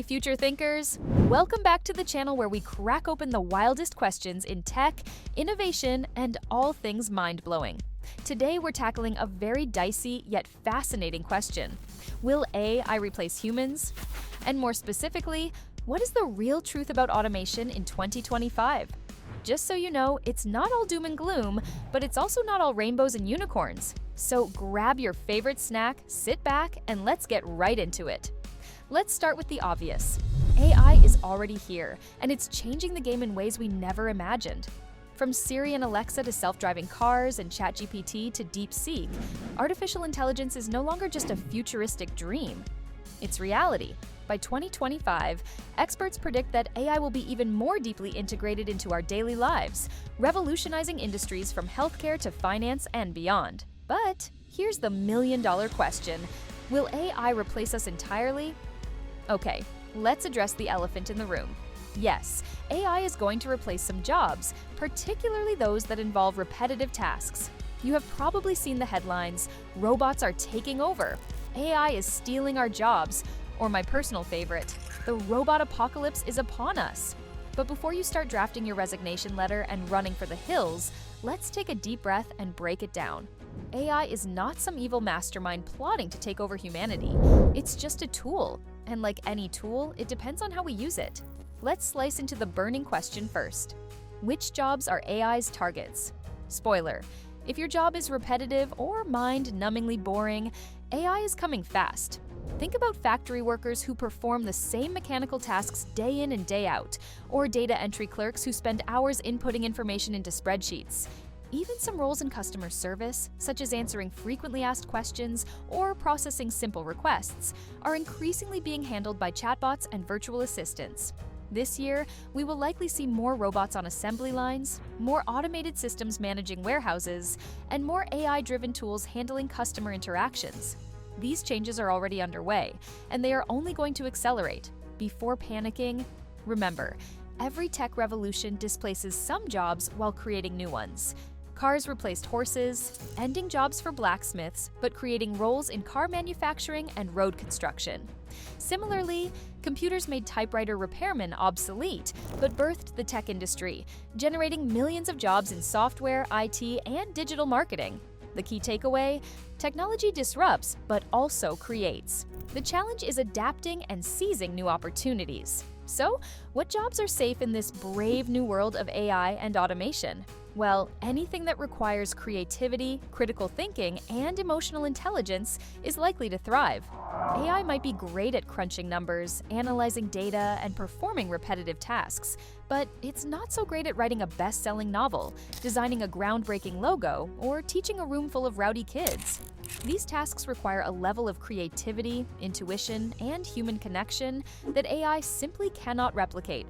Hey, future thinkers! Welcome back to the channel where we crack open the wildest questions in tech, innovation, and all things mind-blowing. Today, we're tackling a very dicey yet fascinating question. Will AI replace humans? And more specifically, what is the real truth about automation in 2025? Just so you know, it's not all doom and gloom, but it's also not all rainbows and unicorns. So grab your favorite snack, sit back, and let's get right into it. Let's start with the obvious. AI is already here, and it's changing the game in ways we never imagined. From Siri and Alexa to self-driving cars and ChatGPT to DeepSeek, artificial intelligence is no longer just a futuristic dream. It's reality. By 2025, experts predict that AI will be even more deeply integrated into our daily lives, revolutionizing industries from healthcare to finance and beyond. But here's the million-dollar question. Will AI replace us entirely? Okay, let's address the elephant in the room. Yes, AI is going to replace some jobs, particularly those that involve repetitive tasks. You have probably seen the headlines, "Robots are taking over," "AI is stealing our jobs," or my personal favorite, "The robot apocalypse is upon us." But before you start drafting your resignation letter and running for the hills, let's take a deep breath and break it down. AI is not some evil mastermind plotting to take over humanity. It's just a tool, and like any tool, it depends on how we use it. Let's slice into the burning question first. Which jobs are AI's targets? Spoiler, if your job is repetitive or mind-numbingly boring, AI is coming fast. Think about factory workers who perform the same mechanical tasks day in and day out, or data entry clerks who spend hours inputting information into spreadsheets. Even some roles in customer service, such as answering frequently asked questions or processing simple requests, are increasingly being handled by chatbots and virtual assistants. This year, we will likely see more robots on assembly lines, more automated systems managing warehouses, and more AI-driven tools handling customer interactions. These changes are already underway, and they are only going to accelerate. Before panicking, remember, every tech revolution displaces some jobs while creating new ones. Cars replaced horses, ending jobs for blacksmiths, but creating roles in car manufacturing and road construction. Similarly, computers made typewriter repairmen obsolete, but birthed the tech industry, generating millions of jobs in software, IT, and digital marketing. The key takeaway? Technology disrupts, but also creates. The challenge is adapting and seizing new opportunities. So, what jobs are safe in this brave new world of AI and automation? Well, anything that requires creativity, critical thinking, and emotional intelligence is likely to thrive. AI might be great at crunching numbers, analyzing data, and performing repetitive tasks, but it's not so great at writing a best-selling novel, designing a groundbreaking logo, or teaching a room full of rowdy kids. These tasks require a level of creativity, intuition, and human connection that AI simply cannot replicate.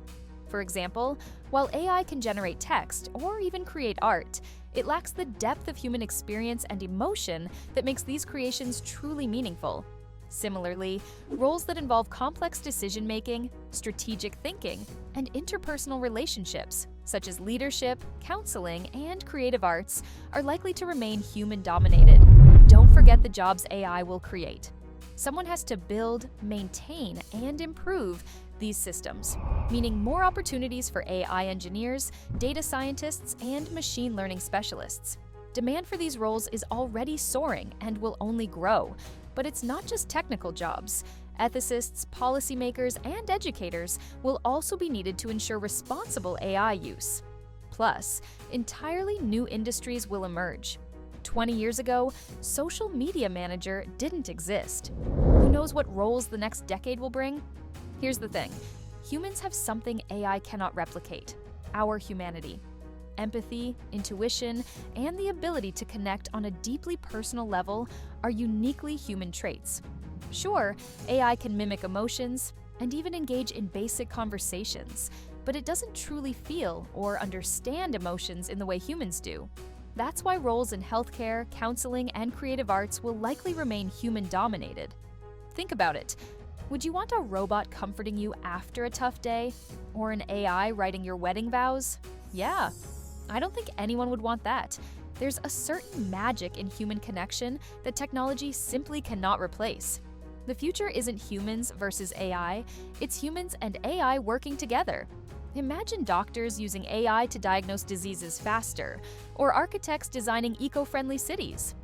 For example, while AI can generate text or even create art, it lacks the depth of human experience and emotion that makes these creations truly meaningful. Similarly, roles that involve complex decision-making, strategic thinking, and interpersonal relationships, such as leadership, counseling, and creative arts, are likely to remain human-dominated. Don't forget the jobs AI will create. Someone has to build, maintain, and improve these systems, meaning more opportunities for AI engineers, data scientists, and machine learning specialists. Demand for these roles is already soaring and will only grow. But it's not just technical jobs. Ethicists, policymakers, and educators will also be needed to ensure responsible AI use. Plus, entirely new industries will emerge. 20 years ago, social media manager didn't exist. Who knows what roles the next decade will bring? Here's the thing. Humans have something AI cannot replicate: our humanity. Empathy, intuition, and the ability to connect on a deeply personal level are uniquely human traits. Sure, AI can mimic emotions and even engage in basic conversations, but it doesn't truly feel or understand emotions in the way humans do. That's why roles in healthcare, counseling, and creative arts will likely remain human-dominated. Think about it. Would you want a robot comforting you after a tough day? Or an AI writing your wedding vows? Yeah. I don't think anyone would want that. There's a certain magic in human connection that technology simply cannot replace. The future isn't humans versus AI, it's humans and AI working together. Imagine doctors using AI to diagnose diseases faster, or architects designing eco-friendly cities.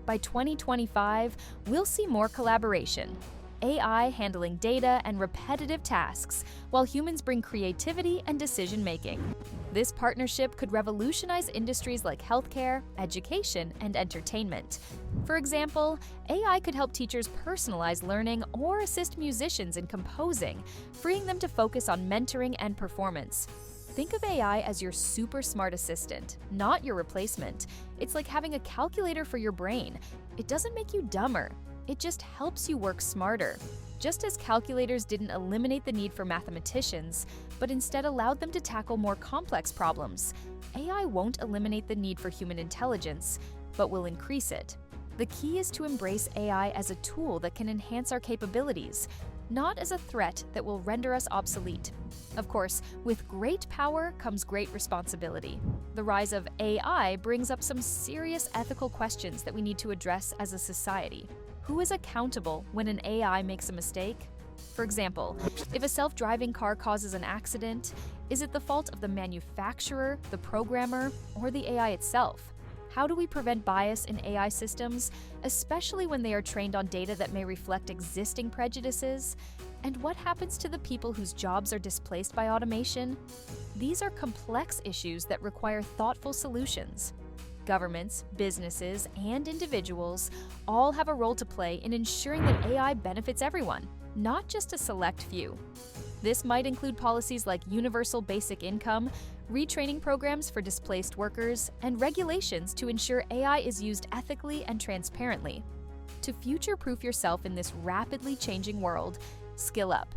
By 2025, we'll see more collaboration. AI handling data and repetitive tasks, while humans bring creativity and decision-making. This partnership could revolutionize industries like healthcare, education, and entertainment. For example, AI could help teachers personalize learning or assist musicians in composing, freeing them to focus on mentoring and performance. Think of AI as your super smart assistant, not your replacement. It's like having a calculator for your brain. It doesn't make you dumber. It just helps you work smarter. Just as calculators didn't eliminate the need for mathematicians, but instead allowed them to tackle more complex problems, AI won't eliminate the need for human intelligence, but will increase it. The key is to embrace AI as a tool that can enhance our capabilities, not as a threat that will render us obsolete. Of course, with great power comes great responsibility. The rise of AI brings up some serious ethical questions that we need to address as a society. Who is accountable when an AI makes a mistake? For example, if a self-driving car causes an accident, is it the fault of the manufacturer, the programmer, or the AI itself? How do we prevent bias in AI systems, especially when they are trained on data that may reflect existing prejudices? And what happens to the people whose jobs are displaced by automation? These are complex issues that require thoughtful solutions. Governments, businesses, and individuals all have a role to play in ensuring that AI benefits everyone, not just a select few. This might include policies like universal basic income, retraining programs for displaced workers, and regulations to ensure AI is used ethically and transparently. To future-proof yourself in this rapidly changing world, skill up.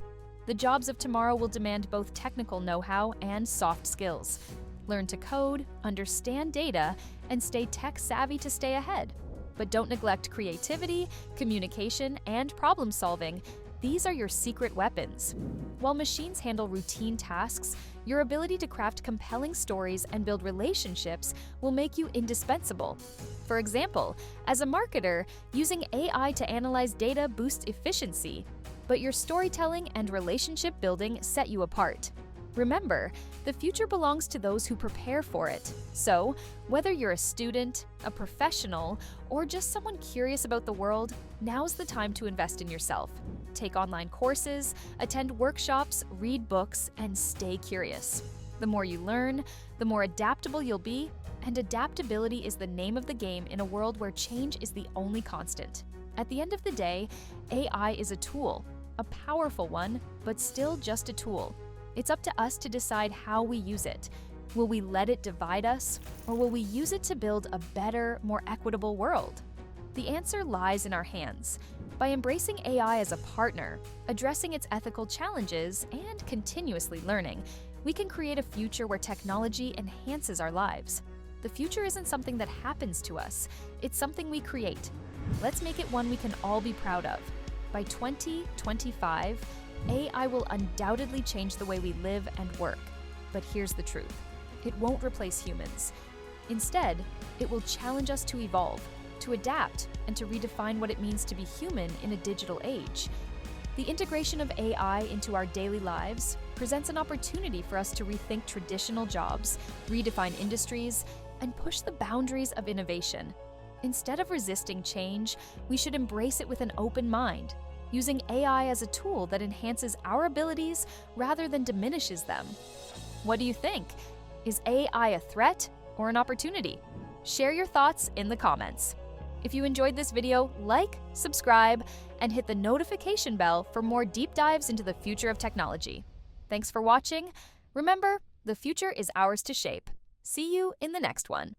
The jobs of tomorrow will demand both technical know-how and soft skills. Learn to code, understand data, and stay tech-savvy to stay ahead. But don't neglect creativity, communication, and problem-solving. These are your secret weapons. While machines handle routine tasks, your ability to craft compelling stories and build relationships will make you indispensable. For example, as a marketer, using AI to analyze data boosts efficiency, but your storytelling and relationship building set you apart. Remember, the future belongs to those who prepare for it. So, whether you're a student, a professional, or just someone curious about the world, now's the time to invest in yourself. Take online courses, attend workshops, read books, and stay curious. The more you learn, the more adaptable you'll be, and adaptability is the name of the game in a world where change is the only constant. At the end of the day, AI is a tool, a powerful one, but still just a tool. It's up to us to decide how we use it. Will we let it divide us, or will we use it to build a better, more equitable world? The answer lies in our hands. By embracing AI as a partner, addressing its ethical challenges, and continuously learning, we can create a future where technology enhances our lives. The future isn't something that happens to us, it's something we create. Let's make it one we can all be proud of. By 2025, AI will undoubtedly change the way we live and work. But here's the truth. It won't replace humans. Instead, it will challenge us to evolve, to adapt, and to redefine what it means to be human in a digital age. The integration of AI into our daily lives presents an opportunity for us to rethink traditional jobs, redefine industries, and push the boundaries of innovation. Instead of resisting change, we should embrace it with an open mind, using AI as a tool that enhances our abilities rather than diminishes them. What do you think? Is AI a threat or an opportunity? Share your thoughts in the comments. If you enjoyed this video, like, subscribe, and hit the notification bell for more deep dives into the future of technology. Thanks for watching. Remember, the future is ours to shape. See you in the next one.